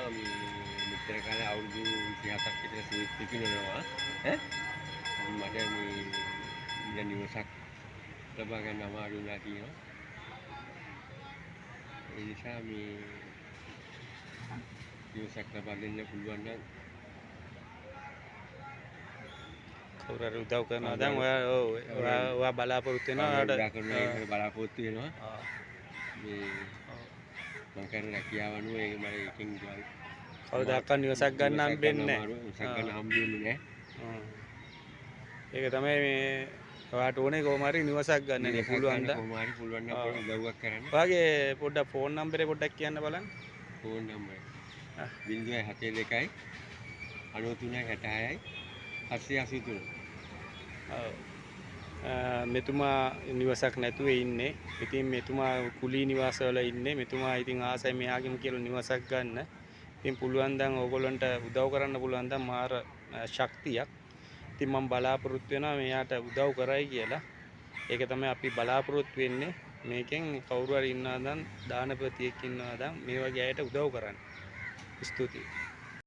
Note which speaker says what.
Speaker 1: මෙච්චර කාලේ අවුරුදු 27ක් විතර සුවිත් පිපිනනවා ඈ මට මේ නිවසක් ලබා ගන්න අමාරු වෙලා තියෙනවා. ඒ නිසා මේ නිවසක් ලබා දෙන්න පුළුවන් නම්
Speaker 2: කවුරු හරි උදව් කරනවා දැන් ඔයා බලාපොරොත්තු වෙනවා
Speaker 1: බලාපොරොත්තු වෙනවා. මේ මම කරන රැකියාව අනුව ඒක මට එකකින්
Speaker 2: කවදාවත් නිවසක් ගන්න හම්බෙන්නේ
Speaker 1: නැහැ.
Speaker 2: ඒක තමයි මේ ඔයාට ඕනේ කොහොම හරි නිවසක් ගන්න නේ පුළුවන් ද?
Speaker 1: කොහොම හරි පුළුවන් නම් උදව්වක් කරන්න.
Speaker 2: ඔයාගේ පොඩ්ඩක් ෆෝන් නම්බරේ පොඩ්ඩක් කියන්න බලන්න.
Speaker 1: Phone number 072 93 66යි 783.
Speaker 2: මෙතුමා නිවසක් නැතුව ඉන්නේ. ඉතින් මෙතුමා කුලී නිවාසවල ඉන්නේ. මෙතුමා ඉතින් ආසයි මෙයාගෙම කියලා නිවසක් ගන්න. ඉතින් පුළුවන් නම් ඕගොල්ලන්ට උදව් කරන්න පුළුවන් නම් මාර ශක්තියක්. ඉතින් මම බලාපොරොත්තු වෙනවා මෙයාට උදව් කරයි කියලා. ඒක තමයි අපි බලාපොරොත්තු වෙන්නේ. මේකෙන් කවුරු හරි ඉන්නවා නම් දානපතියෙක් ඉන්නවා නම් මේ වගේ අයට උදව් කරන්න. ස්තුතියි.